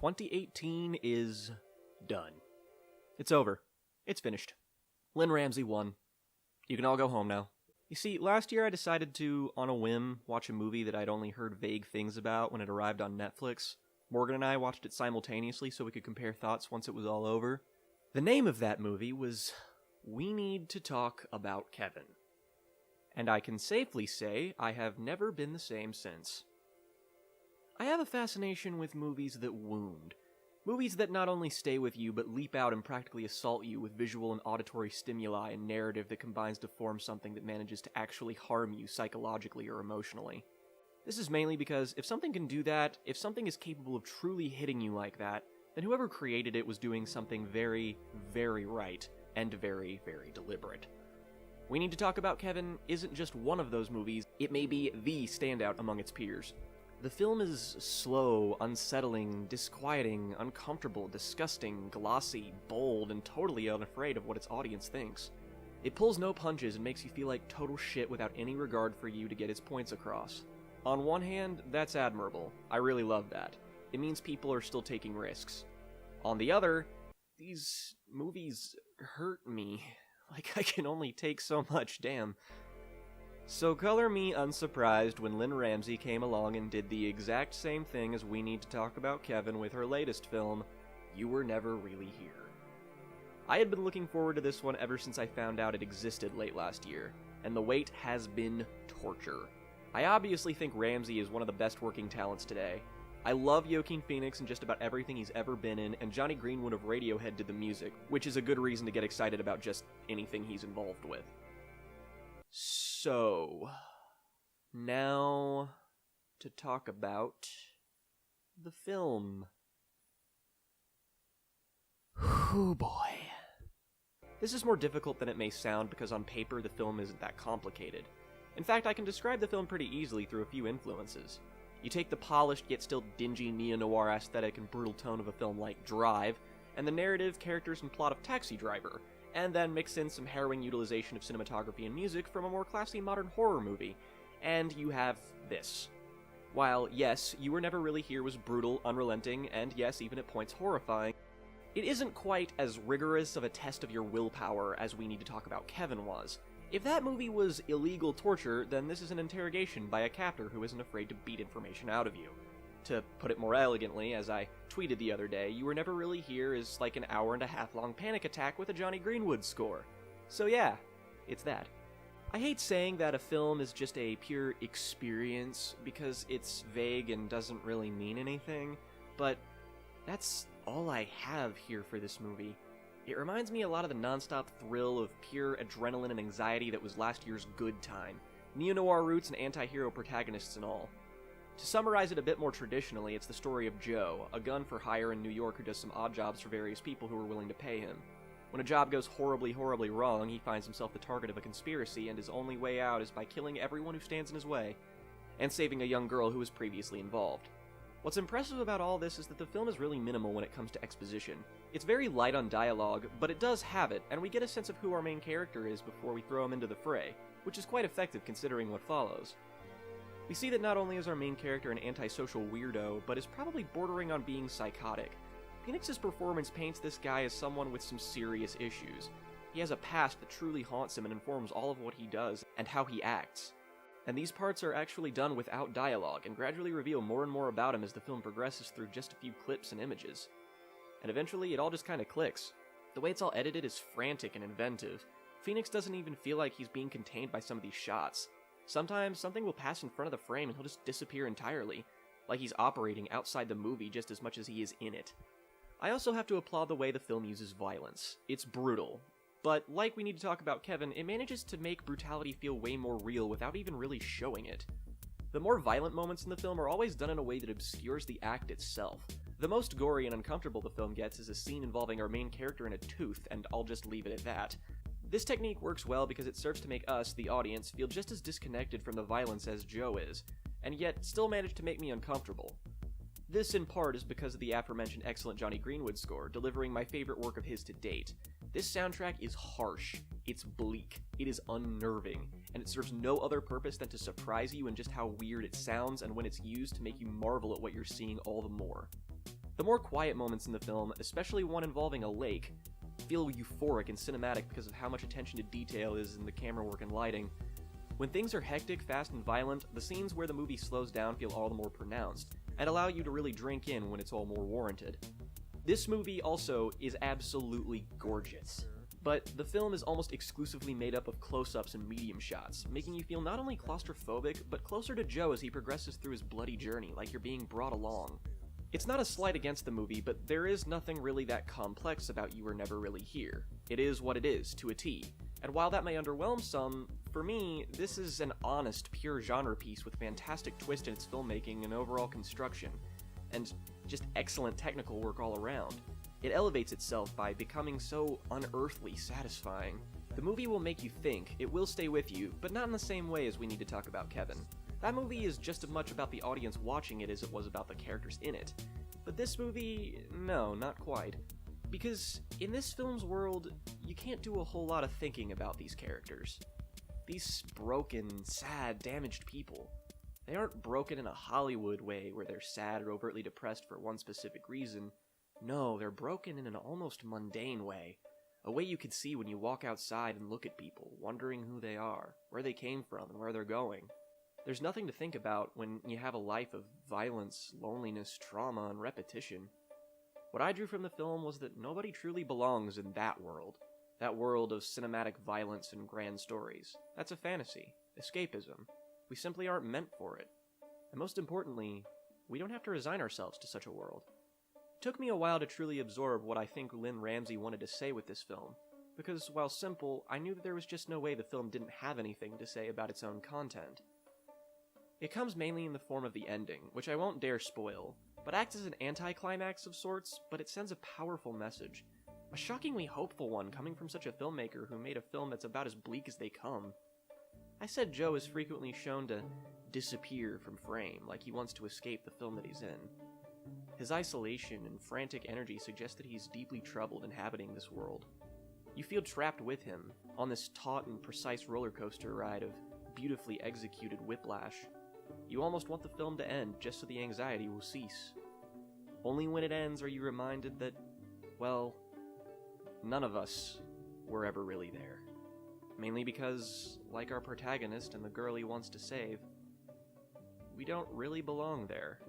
2018 is done. It's over. It's finished. Lynne Ramsay won. You can all go home now. You see, last year I decided to, on a whim, watch a movie that I'd only heard vague things about when it arrived on Netflix. Morgan and I watched it simultaneously so we could compare thoughts once it was all over. The name of that movie was We Need to Talk About Kevin. And I can safely say I have never been the same since. I have a fascination with movies that wound. Movies that not only stay with you, but leap out and practically assault you with visual and auditory stimuli and narrative that combines to form something that manages to actually harm you psychologically or emotionally. This is mainly because if something can do that, if something is capable of truly hitting you like that, then whoever created it was doing something very, very right, and very, very deliberate. We Need to Talk About Kevin isn't just one of those movies, it may be the standout among its peers. The film is slow, unsettling, disquieting, uncomfortable, disgusting, glossy, bold, and totally unafraid of what its audience thinks. It pulls no punches and makes you feel like total shit without any regard for you to get its points across. On one hand, that's admirable. I really love that. It means people are still taking risks. On the other, these movies hurt me. Like I can only take so much, damn. So color me unsurprised when Lynne Ramsay came along and did the exact same thing as We Need to Talk About Kevin with her latest film, You Were Never Really Here. I had been looking forward to this one ever since I found out it existed late last year, and the wait has been torture. I obviously think Ramsay is one of the best working talents today. I love Joaquin Phoenix in just about everything he's ever been in, and Johnny Greenwood of Radiohead did the music, which is a good reason to get excited about just anything he's involved with. So, now to talk about the film. Whew, boy. This is more difficult than it may sound because on paper the film isn't that complicated. In fact, I can describe the film pretty easily through a few influences. You take the polished yet still dingy neo-noir aesthetic and brutal tone of a film like Drive, and the narrative, characters, and plot of Taxi Driver, and then mix in some harrowing utilization of cinematography and music from a more classy modern horror movie, and you have this. While, yes, You Were Never Really Here was brutal, unrelenting, and yes, even at points horrifying, it isn't quite as rigorous of a test of your willpower as We Need to Talk About Kevin was. If that movie was illegal torture, then this is an interrogation by a captor who isn't afraid to beat information out of you. To put it more elegantly, as I tweeted the other day, You Were Never Really Here is like an hour-and-a-half long panic attack with a Johnny Greenwood score. So yeah, it's that. I hate saying that a film is just a pure experience, because it's vague and doesn't really mean anything, but that's all I have here for this movie. It reminds me a lot of the non-stop thrill of pure adrenaline and anxiety that was last year's Good Time. Neo-noir roots and anti-hero protagonists and all. To summarize it a bit more traditionally, it's the story of Joe, a gun for hire in New York who does some odd jobs for various people who are willing to pay him. When a job goes horribly, horribly wrong, he finds himself the target of a conspiracy, and his only way out is by killing everyone who stands in his way, and saving a young girl who was previously involved. What's impressive about all this is that the film is really minimal when it comes to exposition. It's very light on dialogue, but it does have it, and we get a sense of who our main character is before we throw him into the fray, which is quite effective considering what follows. We see that not only is our main character an antisocial weirdo, but is probably bordering on being psychotic. Phoenix's performance paints this guy as someone with some serious issues. He has a past that truly haunts him and informs all of what he does and how he acts. And these parts are actually done without dialogue, and gradually reveal more and more about him as the film progresses through just a few clips and images. And eventually, it all just kinda clicks. The way it's all edited is frantic and inventive. Phoenix doesn't even feel like he's being contained by some of these shots. Sometimes, something will pass in front of the frame and he'll just disappear entirely, like he's operating outside the movie just as much as he is in it. I also have to applaud the way the film uses violence. It's brutal. But, like We Need to Talk About Kevin, it manages to make brutality feel way more real without even really showing it. The more violent moments in the film are always done in a way that obscures the act itself. The most gory and uncomfortable the film gets is a scene involving our main character in a tooth, and I'll just leave it at that. This technique works well because it serves to make us, the audience, feel just as disconnected from the violence as Joe is, and yet still manage to make me uncomfortable. This, in part, is because of the aforementioned excellent Johnny Greenwood score, delivering my favorite work of his to date. This soundtrack is harsh, it's bleak, it is unnerving, and it serves no other purpose than to surprise you in just how weird it sounds and when it's used to make you marvel at what you're seeing all the more. The more quiet moments in the film, especially one involving a lake, feel euphoric and cinematic because of how much attention to detail is in the camera work and lighting. When things are hectic, fast, and violent, the scenes where the movie slows down feel all the more pronounced, and allow you to really drink in when it's all more warranted. This movie also is absolutely gorgeous, but the film is almost exclusively made up of close-ups and medium shots, making you feel not only claustrophobic, but closer to Joe as he progresses through his bloody journey, like you're being brought along. It's not a slight against the movie, but there is nothing really that complex about You Were Never Really Here. It is what it is, to a T. And while that may underwhelm some, for me, this is an honest, pure genre piece with fantastic twist in its filmmaking and overall construction, and just excellent technical work all around. It elevates itself by becoming so unearthly satisfying. The movie will make you think, it will stay with you, but not in the same way as We Need to Talk About Kevin. That movie is just as much about the audience watching it as it was about the characters in it. But this movie, no, not quite. Because in this film's world, you can't do a whole lot of thinking about these characters. These broken, sad, damaged people. They aren't broken in a Hollywood way where they're sad or overtly depressed for one specific reason. No, they're broken in an almost mundane way. A way you could see when you walk outside and look at people, wondering who they are, where they came from, and where they're going. There's nothing to think about when you have a life of violence, loneliness, trauma, and repetition. What I drew from the film was that nobody truly belongs in that world of cinematic violence and grand stories. That's a fantasy, escapism. We simply aren't meant for it. And most importantly, we don't have to resign ourselves to such a world. It took me a while to truly absorb what I think Lynne Ramsay wanted to say with this film, because while simple, I knew that there was just no way the film didn't have anything to say about its own content. It comes mainly in the form of the ending, which I won't dare spoil, but acts as an anticlimax of sorts, but it sends a powerful message. A shockingly hopeful one coming from such a filmmaker who made a film that's about as bleak as they come. I said Joe is frequently shown to disappear from frame, like he wants to escape the film that he's in. His isolation and frantic energy suggest that he's deeply troubled inhabiting this world. You feel trapped with him, on this taut and precise roller coaster ride of beautifully executed whiplash. You almost want the film to end just so the anxiety will cease. Only when it ends are you reminded that, well, none of us were ever really there. Mainly because, like our protagonist and the girl he wants to save, we don't really belong there.